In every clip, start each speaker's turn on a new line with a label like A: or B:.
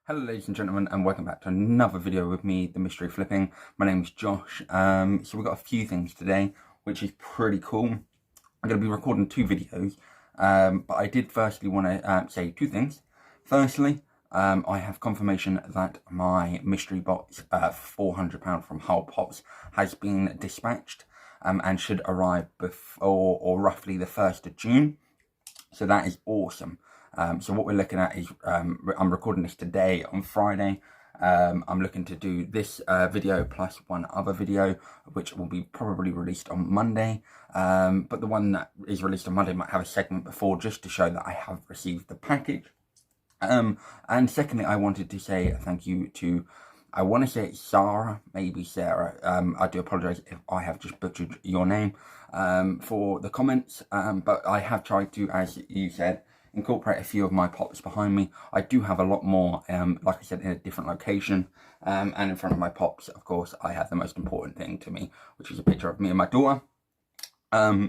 A: Hello ladies and gentlemen, and welcome back to another video with me, The Mystery Flipping. My name is Josh. So we've got a few things today, which is pretty cool. I'm going to be recording two videos, but I did firstly want to say two things. Firstly, I have confirmation that my mystery box, £400 from Hull Pops, has been dispatched and should arrive before or roughly the 1st of June. So that is awesome. So what we're looking at is, I'm recording this today on Friday. I'm looking to do this video plus one other video, which will be probably released on Monday. But the one that is released on Monday might have a segment before, just to show that I have received the package. And secondly, I wanted to say thank you to, I want to say it's Sarah, maybe Sarah. I do apologise if I have just butchered your name for the comments. But I have tried to, as you said, incorporate a few of my pops behind me. I do have a lot more, like I said, in a different location. And in front of my pops, of course, I have the most important thing to me, which is a picture of me and my daughter.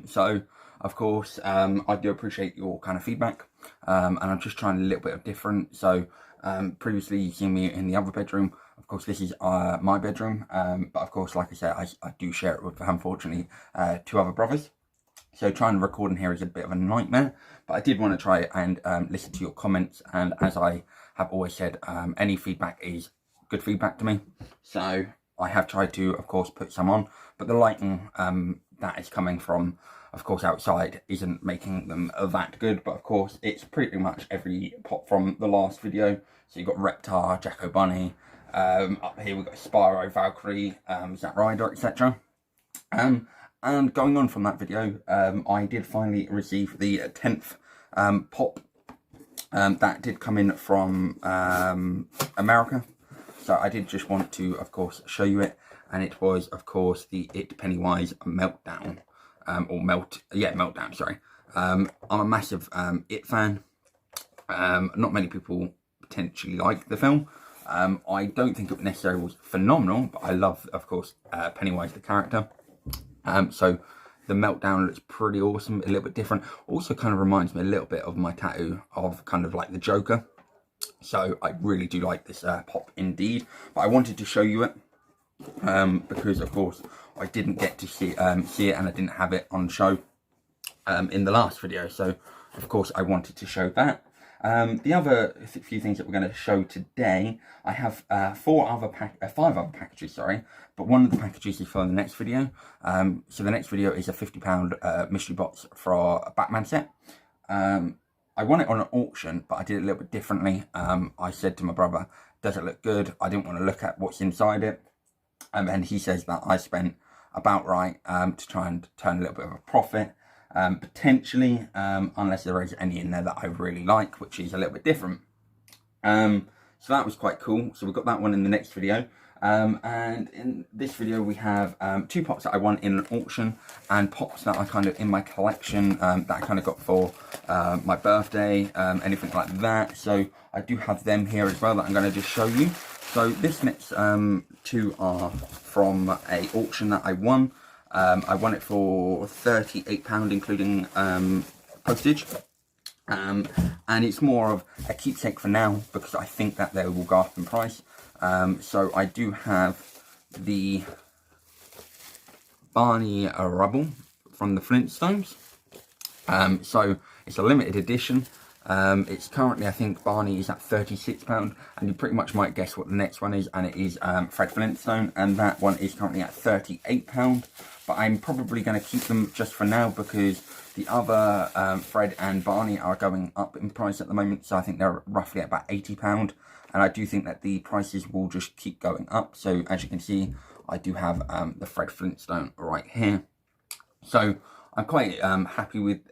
A: So, of course, I do appreciate your kind of feedback. And I'm just trying a little bit of different. So, previously you've seen me in the other bedroom. Of course, this is my bedroom. But of course, like I said, I do share it with, unfortunately, two other brothers. So trying to record in here is a bit of a nightmare, but I did want to try and listen to your comments. And as I have always said, any feedback is good feedback to me. So I have tried to, of course, put some on, but the lighting that is coming from, of course, outside isn't making them that good. But of course, it's pretty much every pop from the last video. So you've got Reptar, Jacko Bunny, up here we've got Spyro, Valkyrie, Zack Ryder, etc. And going on from that video, I did finally receive the 10th pop that did come in from America. So I did just want to, of course, show you it. And it was, of course, the It Pennywise Meltdown. Meltdown, sorry. I'm a massive It fan. Not many people potentially like the film. I don't think it necessarily was phenomenal, but I love, of course, Pennywise the character. So the Meltdown looks pretty awesome, a little bit different. Also kind of reminds me a little bit of my tattoo of kind of like the Joker. So I really do like this pop indeed. But I wanted to show you it because, of course, I didn't get to see it and I didn't have it on show in the last video. So, of course, I wanted to show that. The other few things that we're going to show today, I have 5 other packages, sorry, but one of the packages is for the next video. So the next video is a £50 mystery box for a Batman set. I won it on an auction, but I did it a little bit differently. I said to my brother, does it look good? I didn't want to look at what's inside it. And he says that I spent about right to try and turn a little bit of a profit. Potentially, unless there is any in there that I really like, which is a little bit different. So that was quite cool. So we've got that one in the next video. And in this video we have 2 pops that I won in an auction and pops that I kind of in my collection that I kind of got for my birthday, anything like that. So I do have them here as well that I'm going to just show you. So this next 2 are from a auction that I won. I won it for £38, including postage. And it's more of a keepsake for now because I think that they will go up in price. So I do have the Barney Rubble from the Flintstones. So it's a limited edition. It's currently, I think Barney is at £36, and you pretty much might guess what the next one is, and it is Fred Flintstone, and that one is currently at £38. But I'm probably going to keep them just for now because the other Fred and Barney are going up in price at the moment, so I think they're roughly at about £80, and I do think that the prices will just keep going up. So as you can see, I do have the Fred Flintstone right here. So I'm quite happy with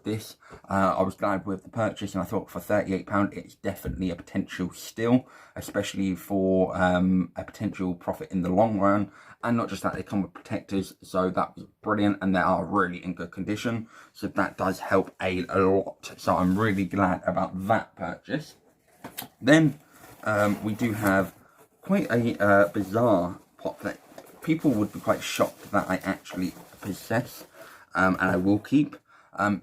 A: this. I was glad with the purchase, and I thought for £38 it's definitely a potential still, especially for a potential profit in the long run. And not just that, they come with protectors, so that was brilliant, and they are really in good condition, so that does help a lot. So I'm really glad about that purchase. Then we do have quite a bizarre pop that people would be quite shocked that I actually possess. And I will keep.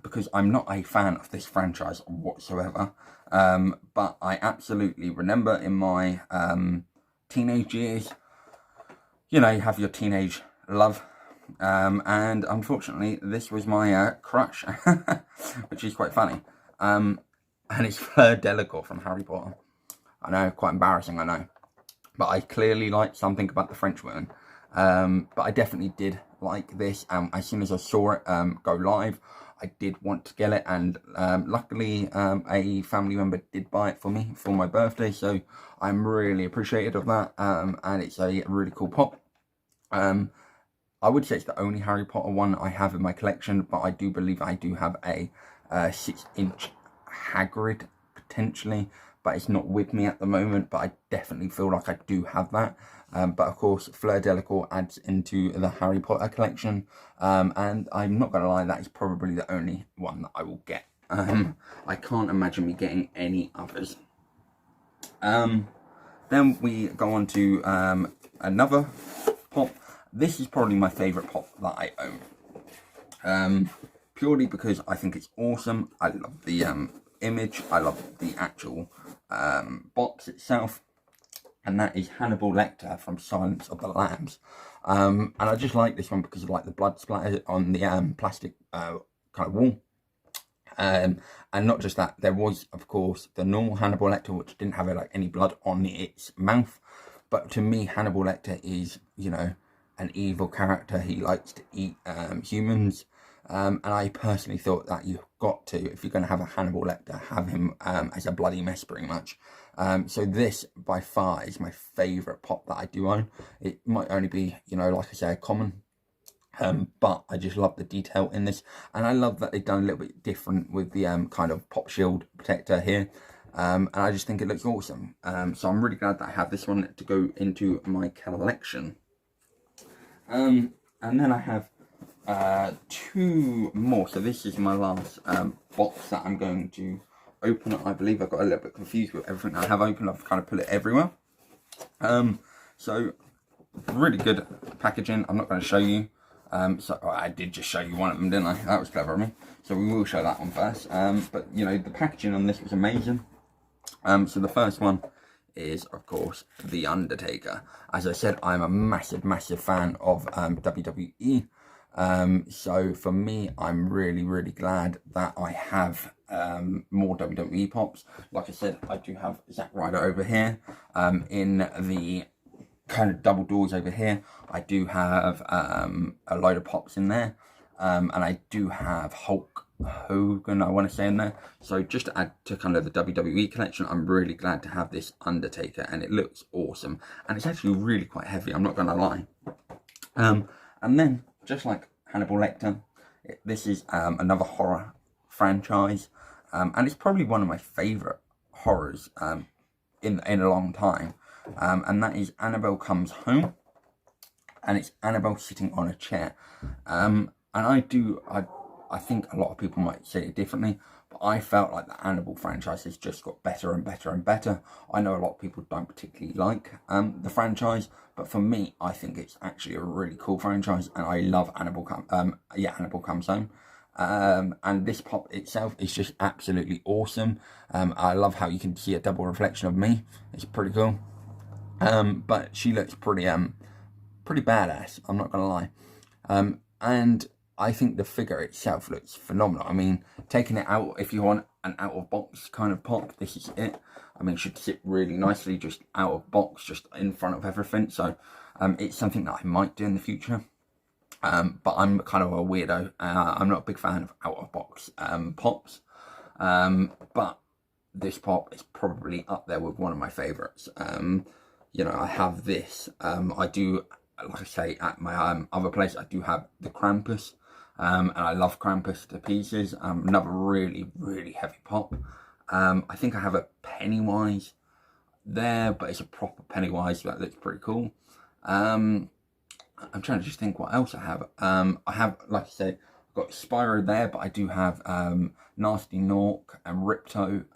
A: because I'm not a fan of this franchise whatsoever. But I absolutely remember in my teenage years, you know, you have your teenage love. And unfortunately, this was my crush, which is quite funny. And it's Fleur Delacour from Harry Potter. I know, quite embarrassing, I know. But I clearly like something about the French woman. But I definitely did like this. As soon as I saw it go live, I did want to get it. And luckily, a family member did buy it for me for my birthday. So I'm really appreciative of that. And it's a really cool pop. I would say it's the only Harry Potter one I have in my collection, but I do believe I do have a 6-inch Hagrid, potentially, but it's not with me at the moment, but I definitely feel like I do have that. But of course, Fleur Delacour adds into the Harry Potter collection, and I'm not going to lie, that is probably the only one that I will get. I can't imagine me getting any others. Then we go on to another pop. This is probably my favourite pop that I own. Purely because I think it's awesome. I love the image. I love the actual box itself. And that is Hannibal Lecter from Silence of the Lambs. And I just like this one because of like the blood splatter on the plastic kind of wall. And not just that, there was, of course, the normal Hannibal Lecter, which didn't have like any blood on its mouth. But to me, Hannibal Lecter is, you know, an evil character. He likes to eat humans, and I personally thought that you've got to, if you're going to have a Hannibal Lecter, have him as a bloody mess pretty much. So this by far is my favourite pop that I do own. It might only be, you know, like I say, a common, but I just love the detail in this, and I love that they've done a little bit different with the kind of pop shield protector here. And I just think it looks awesome. So I'm really glad that I have this one to go into my collection. And then I have 2 more. So this is my last box that I'm going to open. I believe I got a little bit confused with everything I have opened. I've kind of put it everywhere. So really good packaging. I'm not going to show you. So I did just show you one of them, didn't I? That was clever of me. So we will show that one first. But you know, the packaging on this was amazing. So the first one is, of course, The Undertaker. As I said, I'm a massive fan of WWE. So for me, I'm really glad that I have more WWE pops. Like I said, I do have Zack Ryder over here. In the kind of double doors over here, I do have a load of pops in there. And I do have Hulk Hogan, I want to say, in there. So just to add to kind of the WWE collection, I'm really glad to have this Undertaker, and it looks awesome, and it's actually really quite heavy, I'm not going to lie. And then, just like Hannibal Lecter, this is another horror franchise, and it's probably one of my favourite horrors in a long time, and that is Annabelle Comes Home, and it's Annabelle sitting on a chair. And I think a lot of people might say it differently, but I felt like the Annabelle franchise has just got better and better and better. I know a lot of people don't particularly like the franchise, but for me, I think it's actually a really cool franchise, and I love Annabelle Comes Home. And this pop itself is just absolutely awesome. I love how you can see a double reflection of me. It's pretty cool. But she looks pretty badass, I'm not gonna lie. And I think the figure itself looks phenomenal. I mean, taking it out, if you want an out-of-box kind of pop, this is it. I mean, it should sit really nicely just out of box, just in front of everything. So it's something that I might do in the future. But I'm kind of a weirdo. I'm not a big fan of out-of-box pops. But this pop is probably up there with one of my favourites. You know, I have this. I do, like I say, at my other place, I do have the Krampus. And I love Krampus to pieces. Another really heavy pop. I think I have a Pennywise there, but it's a proper Pennywise that looks pretty cool. I'm trying to just think what else I have. I have, like I said, I've got Spyro there, but I do have Nasty Nork and Ripto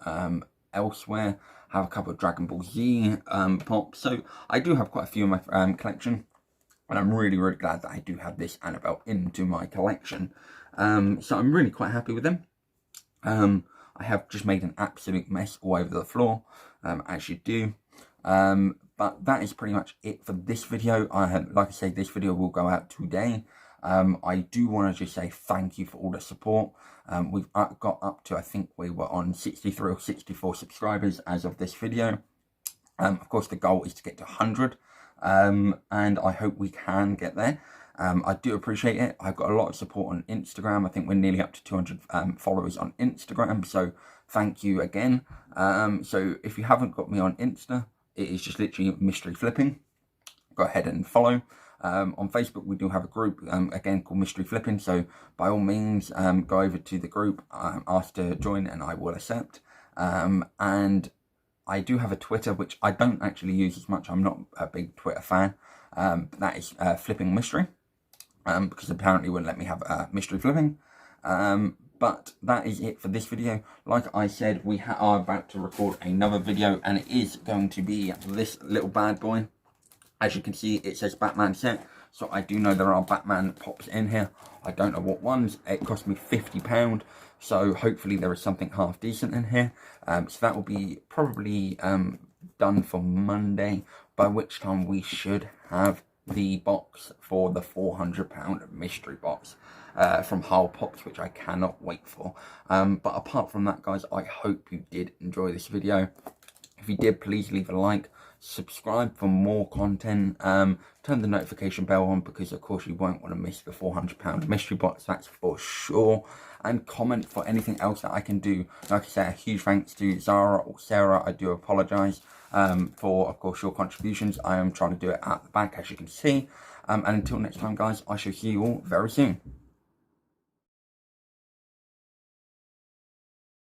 A: elsewhere. I have a couple of Dragon Ball Z pops. So I do have quite a few in my collection. And I'm really glad that I do have this Annabelle into my collection. So I'm really quite happy with them. I have just made an absolute mess all over the floor, as you do. But that is pretty much it for this video. Like I say, this video will go out today. I do want to just say thank you for all the support. We've got up to, I think we were on 63 or 64 subscribers as of this video. Of course, the goal is to get to 100, and I hope we can get there. I do appreciate it. I've got a lot of support on Instagram. I think we're nearly up to 200 followers on Instagram, so thank you again. So if you haven't got me on Insta, it is just literally Mystery Flipping. Go ahead and follow. On Facebook, we do have a group, again, called Mystery Flipping, so by all means, go over to the group, ask to join, and I will accept. And I do have a Twitter, which I don't actually use as much. I'm not a big Twitter fan, but that is Flipping Mystery. Because apparently it wouldn't let me have mystery flipping. But that is it for this video. Like I said, we are about to record another video, and it is going to be this little bad boy. As you can see, it says Batman set, so I do know there are Batman pops in here. I don't know what ones. It cost me £50, so hopefully there is something half decent in here. So that will be probably done for Monday, by which time we should have the box for the £400 mystery box from Hull Pops, which I cannot wait for. But apart from that, guys, I hope you did enjoy this video. If you did, please leave a like, subscribe for more content, turn the notification bell on, because of course you won't want to miss the £400 mystery box, that's for sure. And comment for anything else that I can do. Like I say, a huge thanks to Zara or Sarah. I do apologise for, of course, your contributions. I am trying to do it at the back, as you can see. And until next time, guys, I shall see you all very soon.